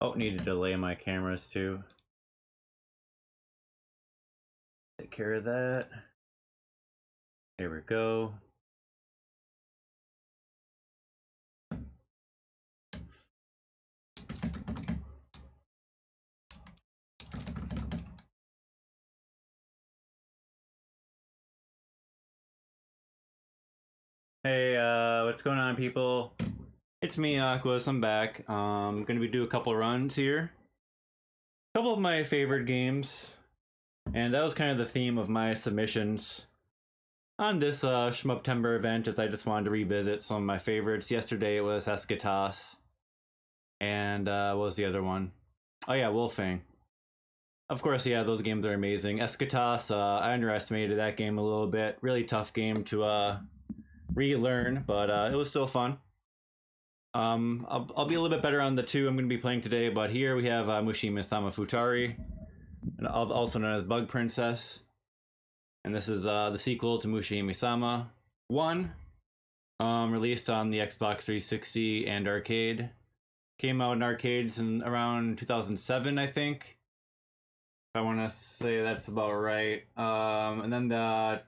Oh, need to delay my cameras too. Take care of that. Here we go. Hey, what's going on, people? It's me, Aquas. I'm back. I'm gonna be doing a couple runs here. A couple of my favorite games, and that was kind of the theme of my submissions on this Shmuptember event, as I just wanted to revisit some of my favorites. Yesterday it was Eschatos, and what was the other one? Oh yeah, Wolfang. Of course, yeah, those games are amazing. Eschatos, I underestimated that game a little bit. Really tough game to relearn, but it was still fun. I'll be a little bit better on the two I'm going to be playing today, but here we have Mushihimesama Futari, and also known as Bug Princess. And this is the sequel to Mushihimesama 1, released on the Xbox 360 and arcade. Came out in arcades in around 2007, I think. If I want to say that's about right. And then the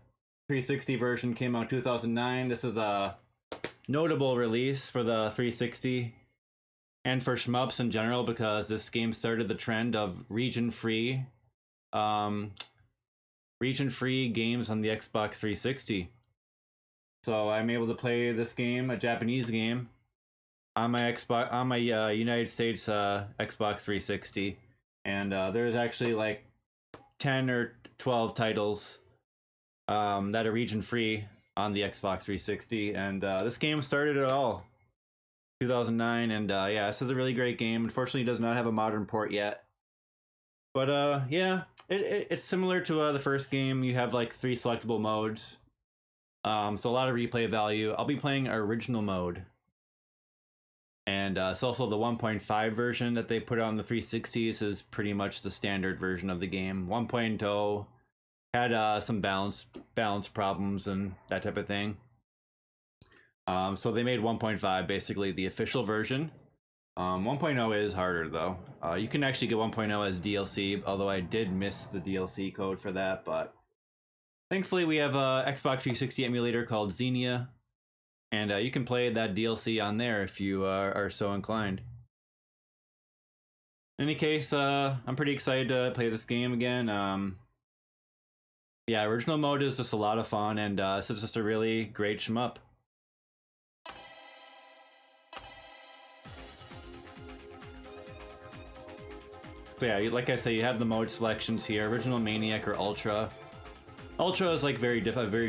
360 version came out in 2009. This is a notable release for the 360 and for shmups in general, because this game started the trend of region-free games on the Xbox 360. So I'm able to play this game, a Japanese game, on my United States Xbox 360, and there's actually like 10 or 12 titles that are region-free on the Xbox 360, and this game started it all, 2009, and yeah, this is a really great game. Unfortunately, it does not have a modern port yet, but yeah, it's similar to the first game. You have like 3 selectable modes, so a lot of replay value. I'll be playing original mode, and it's also the 1.5 version that they put on the 360s is pretty much the standard version of the game. 1.0 had some balance problems and that type of thing. So they made 1.5 basically the official version. 1.0 is harder though. You can actually get 1.0 as DLC, although I did miss the DLC code for that, but thankfully we have a Xbox 360 emulator called Xenia, and you can play that DLC on there if you are so inclined. In any case, I'm pretty excited to play this game again. Yeah, original mode is just a lot of fun, and this is just a really great shmup. So yeah, like I say, you have the mode selections here: Original, Maniac, or Ultra. Ultra is like a very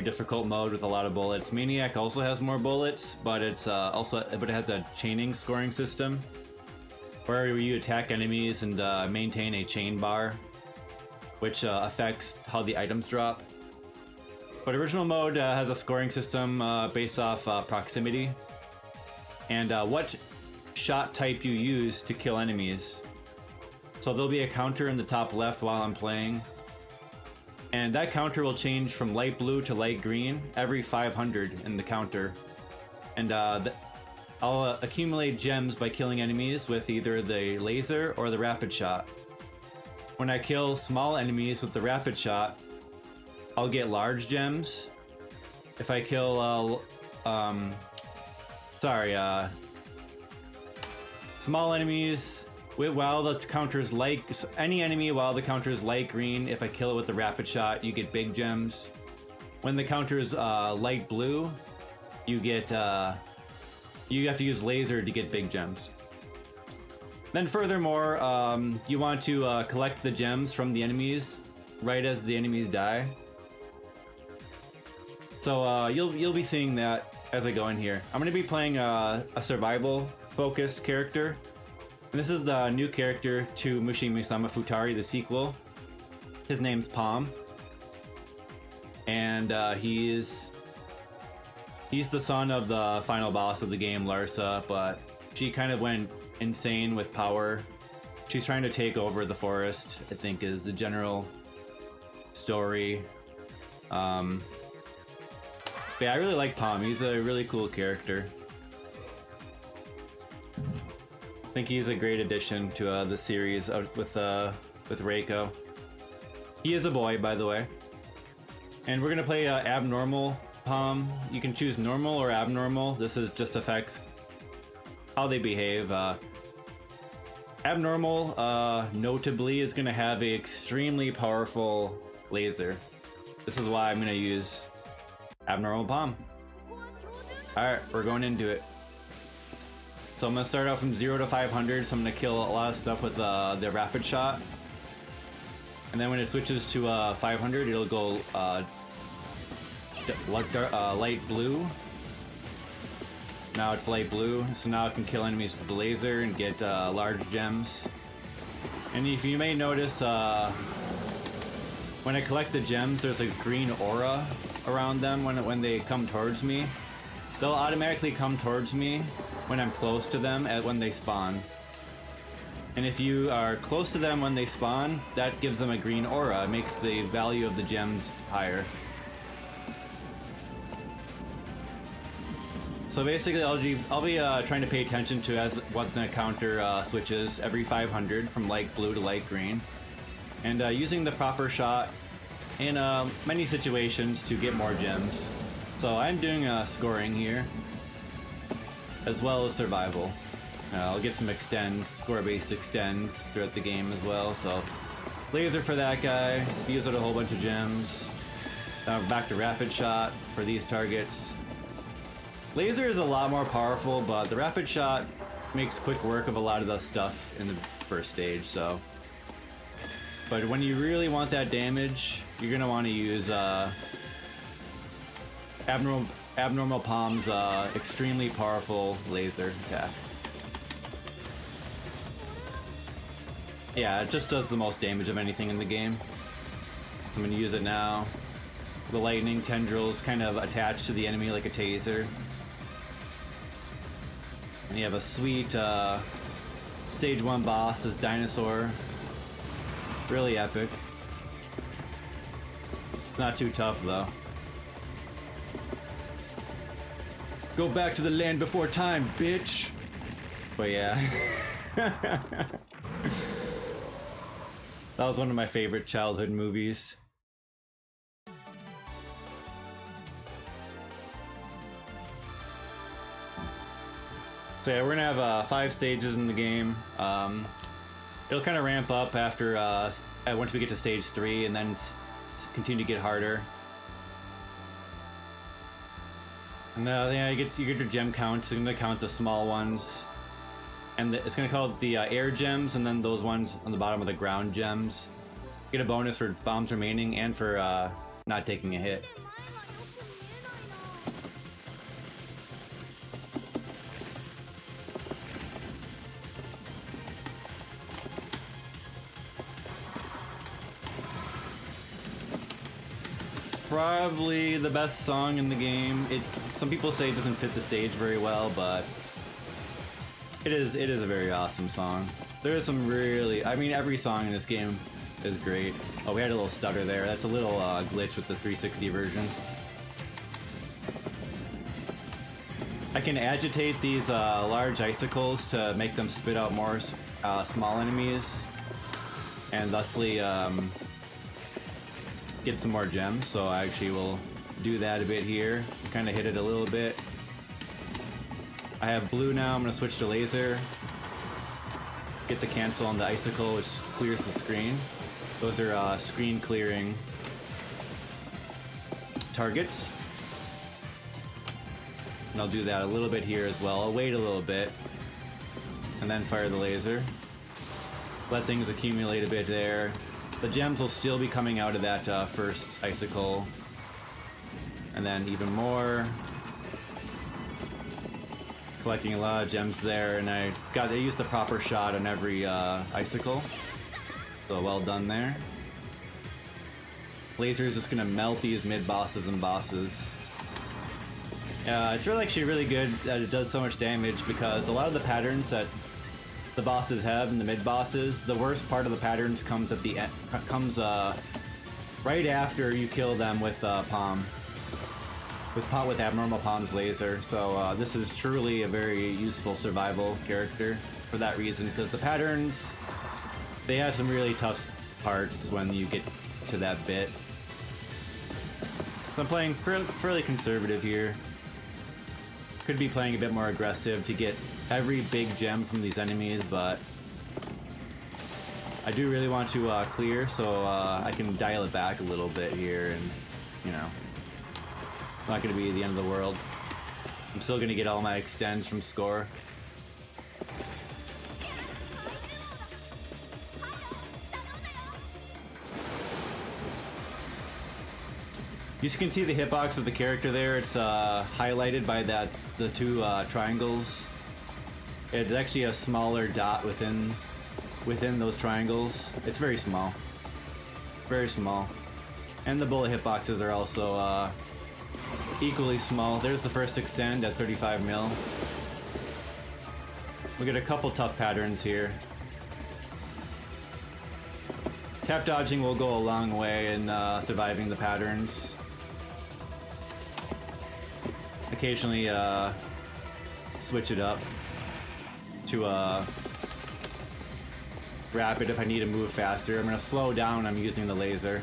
difficult mode with a lot of bullets. Maniac also has more bullets, but it has a chaining scoring system where you attack enemies and maintain a chain bar, which affects how the items drop. But original mode has a scoring system based off proximity and what shot type you use to kill enemies. So there'll be a counter in the top left while I'm playing, and that counter will change from light blue to light green every 500 in the counter. And I'll accumulate gems by killing enemies with either the laser or the rapid shot. When I kill small enemies with the rapid shot, I'll get large gems. If I kill, small enemies while the counter's light, any enemy while the counter's light green, if I kill it with the rapid shot, you get big gems. When the counter's light blue, you get, you have to use laser to get big gems. Then furthermore, you want to collect the gems from the enemies right as the enemies die. So you'll be seeing that as I go in here. I'm going to be playing a survival-focused character. And this is the new character to Mushihimesama Futari, the sequel. His name's Palm. And he's the son of the final boss of the game, Larsa, but she kind of went insane with power. She's trying to take over the forest, I think, is the general story. But yeah, I really like Palm. He's a really cool character. think he's a great addition to the series with Reiko. He is a boy, by the way. And we're gonna play Abnormal Palm. You can choose normal or abnormal. This is just affects how they behave. Abnormal, notably, is gonna have an extremely powerful laser. This is why I'm gonna use Abnormal Palm. Alright, we're going into it. So I'm gonna start out from 0 to 500, so I'm gonna kill a lot of stuff with the rapid shot. And then when it switches to 500, it'll go light blue. Now it's light blue, so now I can kill enemies with the laser and get large gems. And if you may notice, when I collect the gems, there's a green aura around them when they come towards me. They'll automatically come towards me when I'm close to them when they spawn. And if you are close to them when they spawn, that gives them a green aura. It makes the value of the gems higher. So basically, I'll be trying to pay attention to as what the counter switches every 500 from light blue to light green, and using the proper shot in many situations to get more gems. So I'm doing scoring here, as well as survival. I'll get some extends, score-based extends throughout the game as well. So laser for that guy, spews out a whole bunch of gems. Back to rapid shot for these targets. Laser is a lot more powerful, but the rapid shot makes quick work of a lot of the stuff in the first stage, so. But when you really want that damage, you're gonna want to use Abnormal Palm's extremely powerful laser attack. Yeah, it just does the most damage of anything in the game. So I'm gonna use it now. The lightning tendrils kind of attach to the enemy like a taser. And you have a sweet stage 1 boss, this dinosaur. Really epic. It's not too tough though. Go back to the land before time, bitch! But yeah. That was one of my favorite childhood movies. So yeah, we're gonna have 5 stages in the game. It'll kind of ramp up after once we get to stage 3, and then continue to get harder. And yeah, you get your gem counts. It's gonna count the small ones, and it's gonna call it the air gems, and then those ones on the bottom are the ground gems. Get a bonus for bombs remaining and for not taking a hit. Probably the best song in the game. Some people say it doesn't fit the stage very well, but it is a very awesome song. There is some really, I mean, every song in this game is great. Oh, we had a little stutter there. That's a little glitch with the 360 version. I can agitate these large icicles to make them spit out more small enemies, and thusly get some more gems. So I actually will do that a bit here. Kind of hit it a little bit. I have blue now. I'm gonna switch to laser. Get the cancel on the icicle, which clears the screen. Those are screen clearing targets. And I'll do that a little bit here as well. I'll wait a little bit and then fire the laser. Let things accumulate a bit there. The gems will still be coming out of that first icicle, and then even more. Collecting a lot of gems there, and I used the proper shot on every icicle. So well done there. Laser is just gonna melt these mid bosses and bosses. It's really actually really good that it does so much damage, because a lot of the patterns that the bosses have and the mid bosses, the worst part of the patterns comes at the end, right after you kill them with Palm. With Abnormal Palm's laser. So this is truly a very useful survival character. for that reason, because the patterns, they have some really tough parts when you get to that bit. So I'm playing fairly conservative here. Could be playing a bit more aggressive to get every big gem from these enemies, but I do really want to clear, so I can dial it back a little bit here, and you know, it's not going to be the end of the world. I'm still going to get all my extends from score. You can see the hitbox of the character there. It's highlighted by the two triangles. It's actually a smaller dot within those triangles. It's very small. Very small. And the bullet hitboxes are also equally small. There's the first extend at 35 mil. We get a couple tough patterns here. Tap dodging will go a long way in surviving the patterns. Occasionally switch it up to rapid if I need to move faster. I'm going to slow down when I'm using the laser.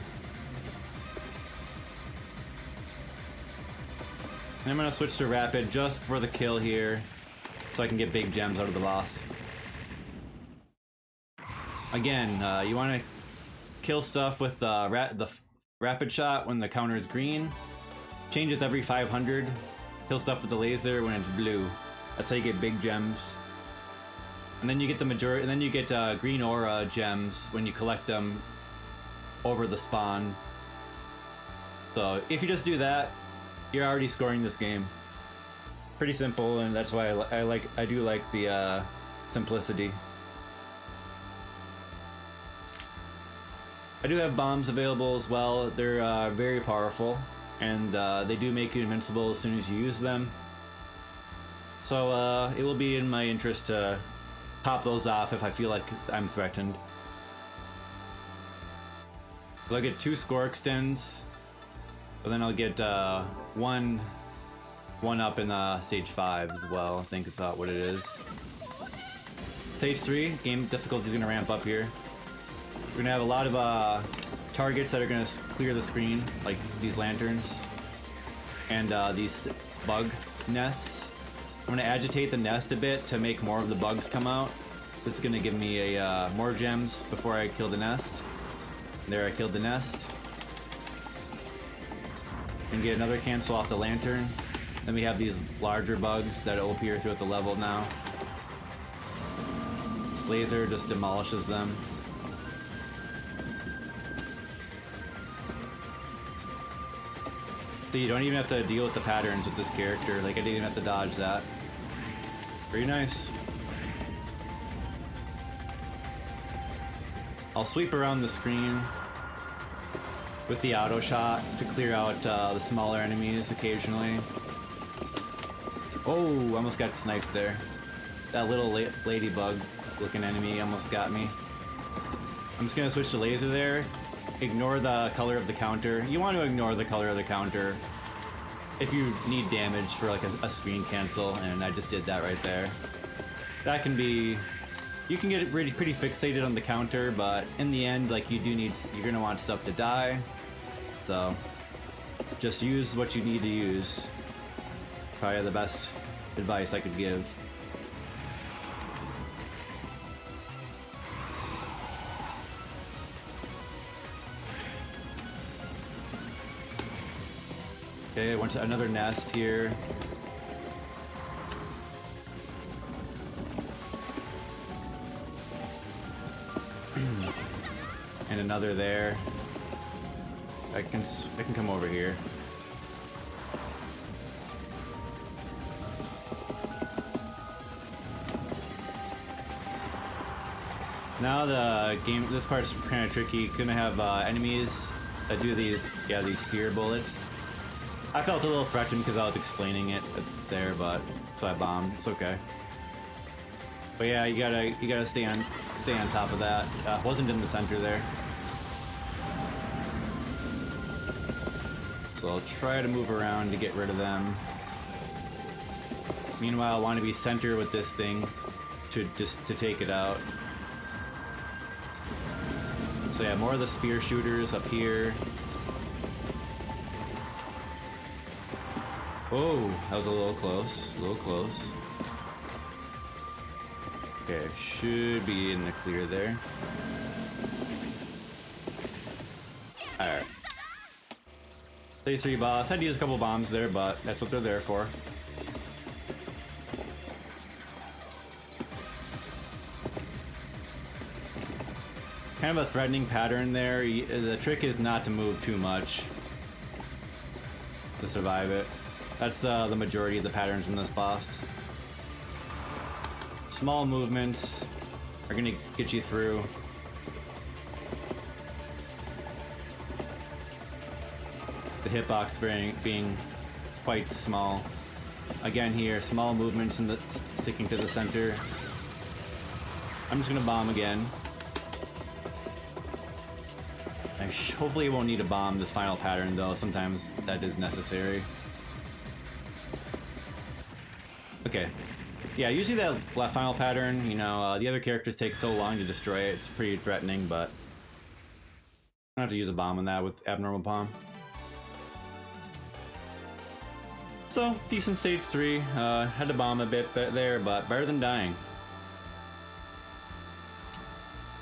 And I'm going to switch to rapid just for the kill here, so I can get big gems out of the boss. Again, you want to kill stuff with the rapid shot when the counter is green. Changes every 500. Kill stuff with the laser when it's blue. That's how you get big gems. And then you get the majority. And then you get green aura gems when you collect them over the spawn. So if you just do that, you're already scoring this game. Pretty simple, and that's why I do like the simplicity. I do have bombs available as well. They're very powerful, and they do make you invincible as soon as you use them. So it will be in my interest to pop those off if I feel like I'm threatened. So I'll get 2 score extends, but then I'll get one up in stage 5 as well. I think is what it is. Stage 3, game difficulty is going to ramp up here. We're going to have a lot of targets that are going to clear the screen, like these lanterns and these bug nests. I'm going to agitate the nest a bit to make more of the bugs come out. This is going to give me more gems before I kill the nest. There, I killed the nest. And get another cancel off the lantern. Then we have these larger bugs that will appear throughout the level now. Laser just demolishes them. So you don't even have to deal with the patterns with this character. Like, I didn't even have to dodge that. Pretty nice. I'll sweep around the screen with the auto shot to clear out the smaller enemies occasionally. Oh, almost got sniped there. That little ladybug looking enemy almost got me. I'm just gonna switch to laser there. Ignore the color of the counter. You want to ignore the color of the counter if you need damage for like a screen cancel, and I just did that right there. That can be, you can get pretty fixated on the counter, but in the end, like you're gonna want stuff to die. So just use what you need to use. Probably the best advice I could give. Okay, I went to another nest here. And another there. I can come over here. Now the game, this part's kind of tricky. Gonna have enemies that do these spear bullets. I felt a little threatened because I was explaining it there, but so I bombed. It's okay. But yeah, you gotta stay on top of that. Wasn't in the center there. So I'll try to move around to get rid of them. Meanwhile, I want to be center with this thing. to take it out. So yeah, more of the spear shooters up here. Oh, that was a little close. A little close. Okay, should be in the clear there. Alright. Stage 3 boss. Had to use a couple bombs there, but that's what they're there for. Kind of a threatening pattern there. The trick is not to move too much to survive it. That's the majority of the patterns in this boss. Small movements are gonna get you through. The hitbox being quite small. Again here, small movements in the sticking to the center. I'm just gonna bomb again. Hopefully it won't need to bomb this final pattern though, sometimes that is necessary. Okay. Yeah, usually that final pattern, you know, the other characters take so long to destroy it, it's pretty threatening, but I don't have to use a bomb on that with abnormal palm. So, decent stage 3, had to bomb a bit there, but better than dying.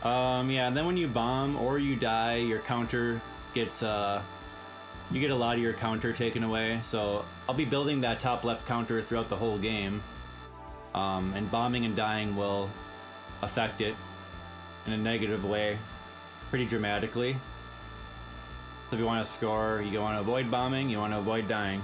Yeah, and then when you bomb or you die, your counter gets, you get a lot of your counter taken away, so I'll be building that top left counter throughout the whole game, and bombing and dying will affect it in a negative way pretty dramatically. So if you want to score, you want to avoid bombing, you want to avoid dying.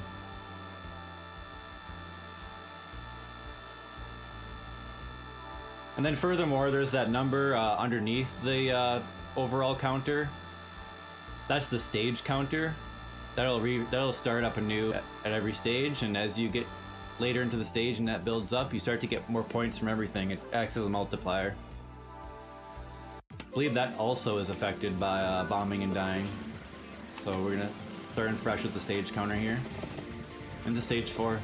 And then furthermore, there's that number underneath the overall counter. That's the stage counter. That'll start up anew at every stage, and as you get later into the stage and that builds up, you start to get more points from everything. It acts as a multiplier. I believe that also is affected by bombing and dying. So we're gonna start in fresh with the stage counter here. Into stage 4.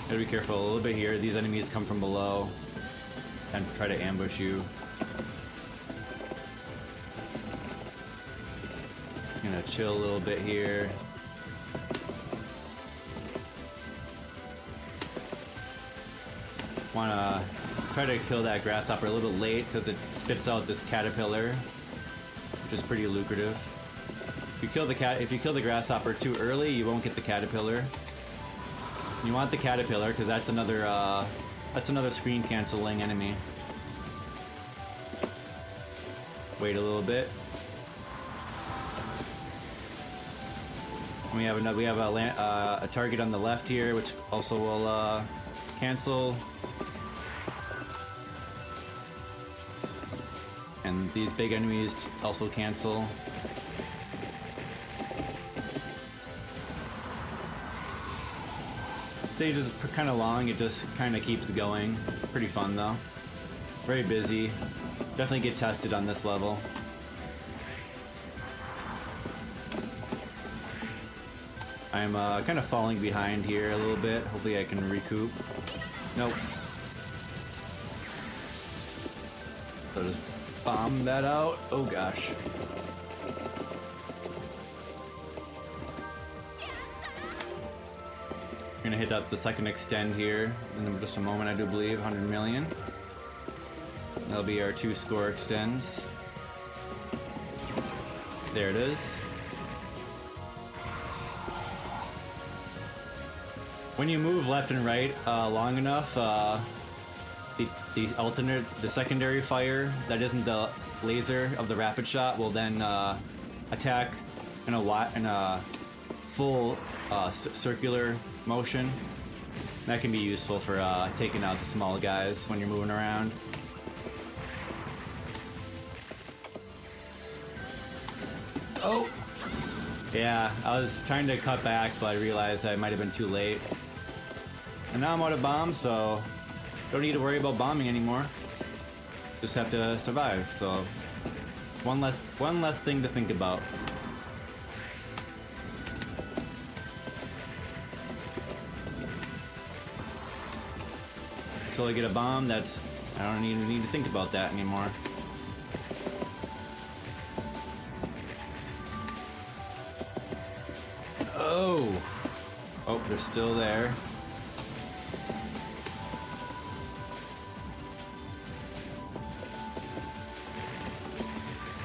Gotta be careful a little bit here. These enemies come from below and try to ambush you. Gonna chill a little bit here. Wanna try to kill that grasshopper a little bit late because it spits out this caterpillar, which is pretty lucrative. If you kill the grasshopper too early, you won't get the caterpillar. You want the caterpillar because that's another screen canceling enemy. Wait a little bit. And we have a target on the left here, which also will cancel. And these big enemies also cancel. Stage is kind of long, it just kind of keeps going. It's pretty fun though. Very busy. Definitely get tested on this level. I'm kind of falling behind here a little bit. Hopefully I can recoup. Nope. So just bomb that out. Oh gosh. We're gonna hit up the second extend here in just a moment, I do believe. 100 million. That'll be our 2 score extends. There it is. When you move left and right long enough, the secondary fire that isn't the laser of the rapid shot will then attack in a full circular motion. That can be useful for taking out the small guys when you're moving around. Oh! Yeah, I was trying to cut back, but I realized I might have been too late. And now I'm out of bombs, so don't need to worry about bombing anymore. Just have to survive, so one less thing to think about. until I get a bomb. That's... I don't even need to think about that anymore. Oh! Oh, they're still there.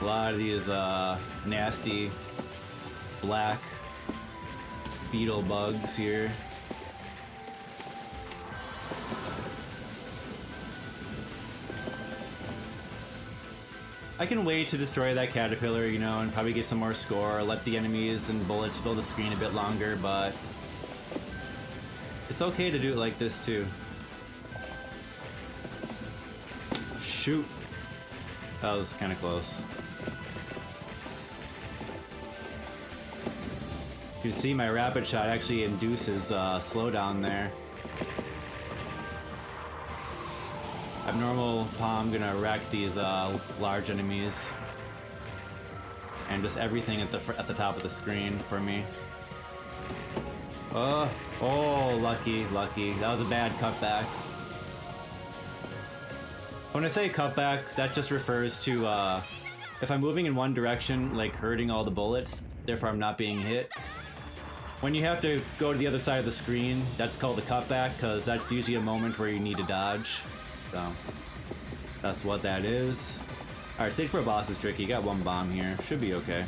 A lot of these nasty black beetle bugs here. I can wait to destroy that caterpillar, you know, and probably get some more score, let the enemies and bullets fill the screen a bit longer, but it's okay to do it like this too. Shoot. That was kind of close. You can see my rapid shot actually induces slowdown there. Abnormal palm gonna wreck these large enemies, and just everything at the top of the screen for me. Oh, lucky. That was a bad cutback. When I say cutback, that just refers to if I'm moving in one direction, like hurting all the bullets, therefore I'm not being hit. When you have to go to the other side of the screen, that's called a cutback, because that's usually a moment where you need to dodge. So, that's what that is. Alright, stage 4 boss is tricky. You got one bomb here. Should be okay. I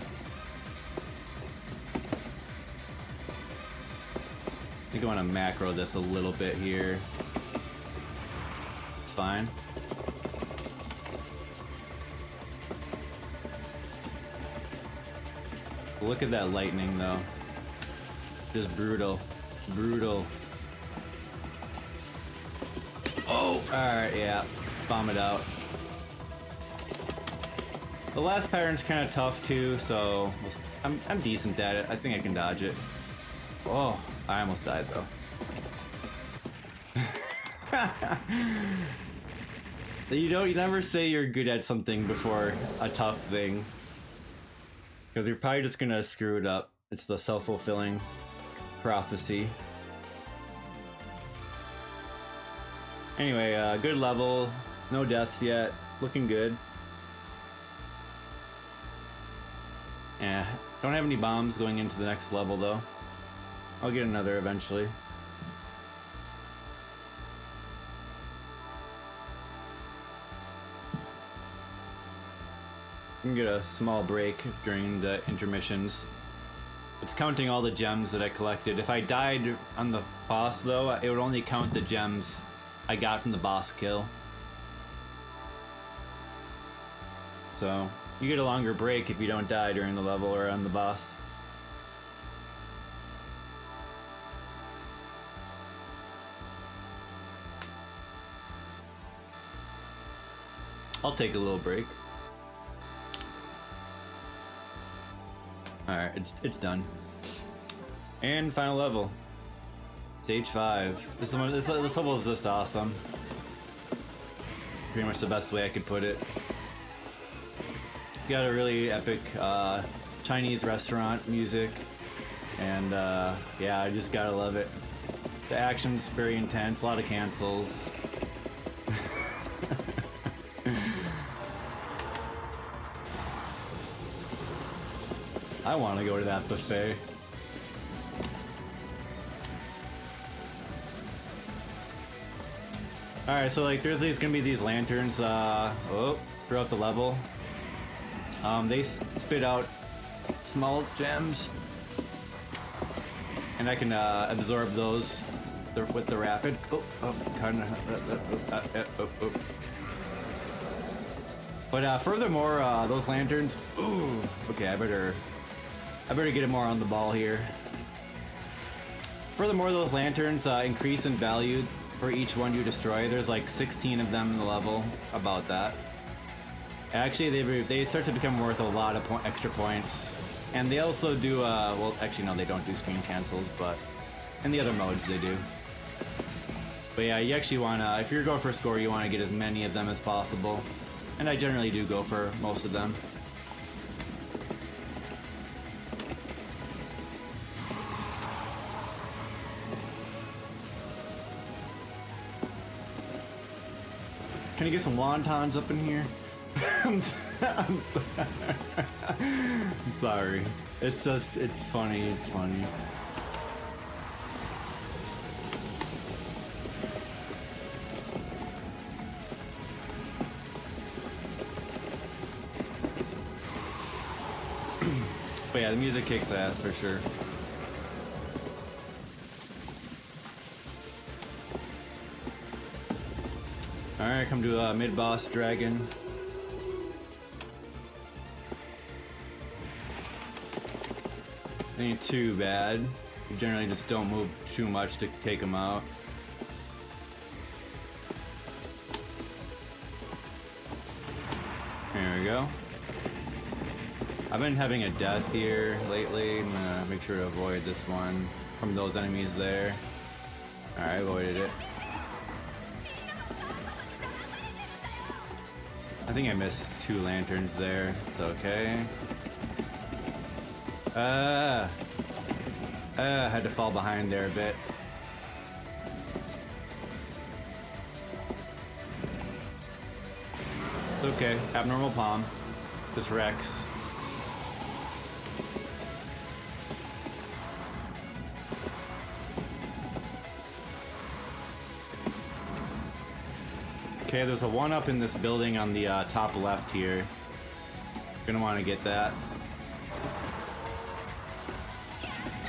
think I want to macro this a little bit here. It's fine. Look at that lightning, though. Just brutal. Brutal. Oh! Alright, yeah. Bomb it out. The last pattern's kind of tough too, so I'm decent at it. I think I can dodge it. Oh, I almost died though. You never say you're good at something before a tough thing, because you're probably just gonna screw it up. It's the self-fulfilling prophecy. Anyway, good level, no deaths yet, looking good. Yeah, don't have any bombs going into the next level though. I'll get another eventually. You can get a small break during the intermissions. It's counting all the gems that I collected. If I died on the boss though, it would only count the gems I got from the boss kill. So, you get a longer break if you don't die during the level or on the boss. I'll take a little break. Alright, it's done. And final level. Stage 5. This level is just awesome. Pretty much the best way I could put it. Got a really epic Chinese restaurant music, and yeah, I just gotta love it. The action's very intense, a lot of cancels. I want to go to that buffet. Alright, so like there's gonna be these lanterns throughout the level. They spit out small gems, and I can absorb those with the rapid. But furthermore, those lanterns. Ooh, okay, I better get more on the ball here. Furthermore, those lanterns increase in value for each one you destroy. There's like 16 of them in the level, about that. Actually, they start to become worth a lot of extra points. And they also do, well, actually no, they don't do screen cancels, but in the other modes they do. But yeah, you actually wanna, if you're going for a score, you wanna get as many of them as possible. And I generally do go for most of them. Can you get some wontons up in here? I'm sorry. It's just, it's funny, it's funny. But yeah, the music kicks ass for sure. Alright, come to mid-boss dragon. Ain't too bad. You generally just don't move too much to take him out. There we go. I've been having a death here lately. I'm gonna make sure to avoid this one from those enemies there. Alright, I avoided it. I think I missed 2 lanterns there. It's okay. I had to fall behind there a bit. It's okay. Abnormal palm. Just Rex. Okay, there's a 1-up in this building on the top left here. Gonna want to get that.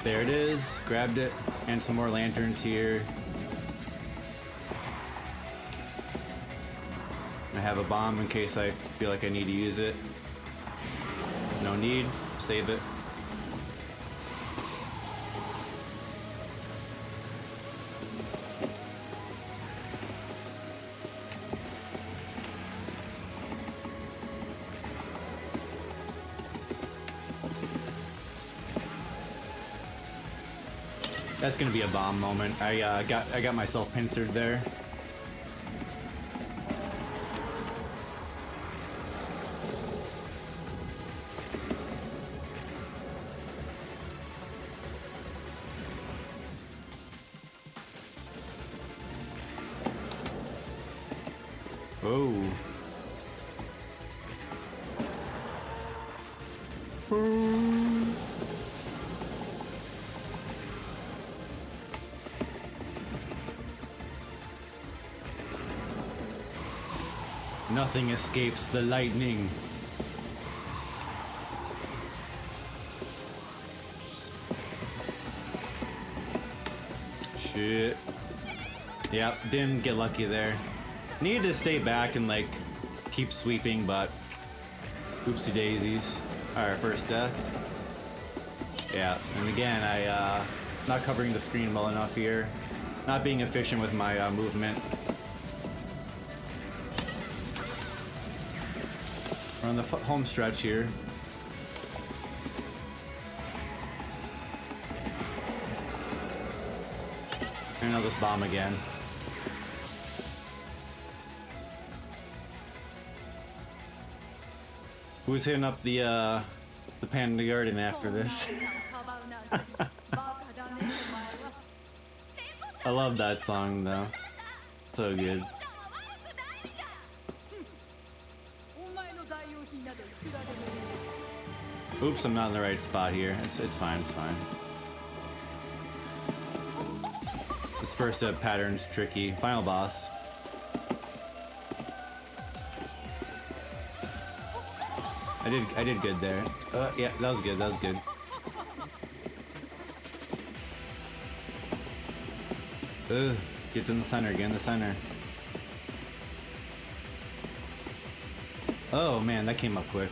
There it is. Grabbed it. And some more lanterns here. I have a bomb in case I feel like I need to use it. No need. Save it. That's gonna be a bomb moment. I got myself pincered there. Oh. Nothing escapes the lightning. Shit. Yep, didn't get lucky there. Needed to stay back and like keep sweeping, but oopsie daisies. Alright, first death. Yeah, and again, not covering the screen well enough here. Not being efficient with my movement. We're on the home stretch here. And I'll just bomb again. Who's hitting up the Panda Garden after this? I love that song though. So good. Oops, I'm not in the right spot here. It's fine, it's fine. This first pattern's tricky. Final boss. I did good there. Yeah, that was good, that was good. Ugh, get in the center, get in the center. Oh man, that came up quick.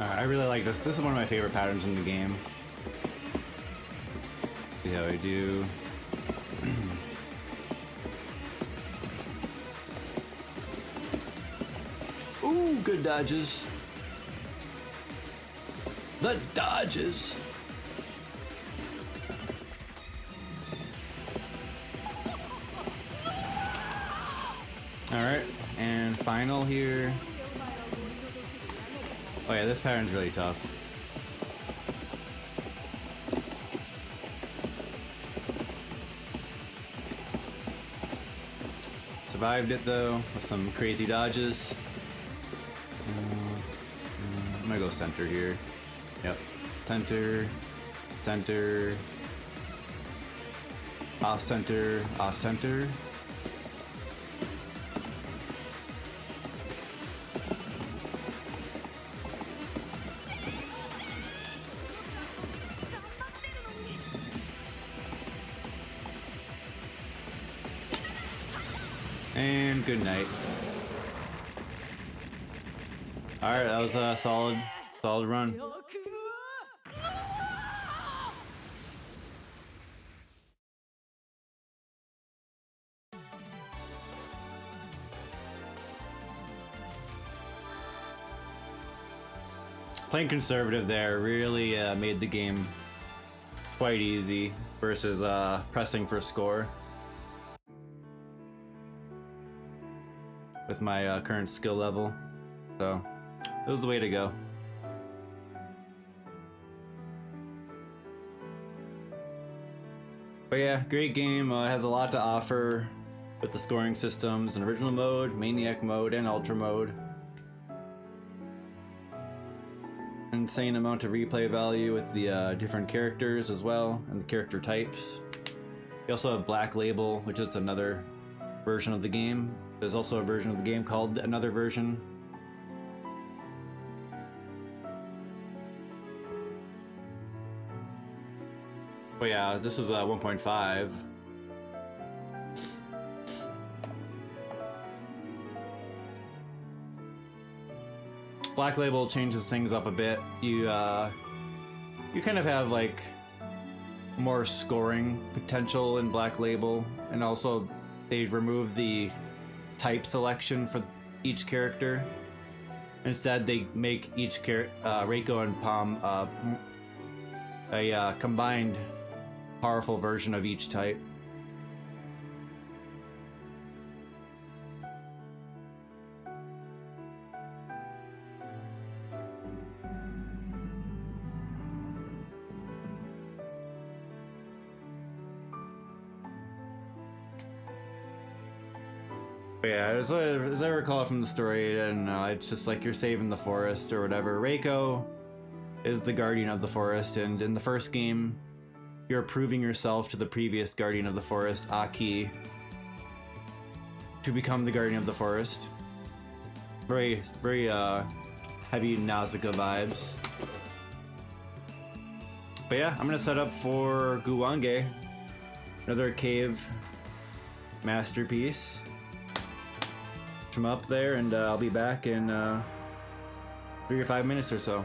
I really like this. This is one of my favorite patterns in the game. See how I do. Ooh, good dodges. The dodges. All right, and final here. Oh yeah, this pattern's really tough. Survived it though, with some crazy dodges. I'm gonna go center here. Yep. Center. Center. Off center. Off center. And good night. Alright, that was a solid run. Playing conservative there really made the game quite easy versus pressing for score. With my current skill level, so it was the way to go. But yeah, great game. Has a lot to offer with the scoring systems in original mode, maniac mode, and ultra mode. Insane amount of replay value with the different characters as well, and the character types. You also have Black Label, which is another version of the game. There's also a version of the game called Another Version. Oh yeah, this is 1.5. Black Label changes things up a bit. You kind of have like more scoring potential in Black Label, and also they've removed the type selection for each character. Instead, they make each Reiko and Palm a combined powerful version of each type. But yeah, as I recall from the story, and it's just like you're saving the forest or whatever. Reiko is the guardian of the forest, and in the first game, you're proving yourself to the previous guardian of the forest, Aki, to become the guardian of the forest. Very heavy Nausicaa vibes. But yeah, I'm gonna set up for Guwange, another cave masterpiece. From up there, and I'll be back in 3 or 5 minutes or so.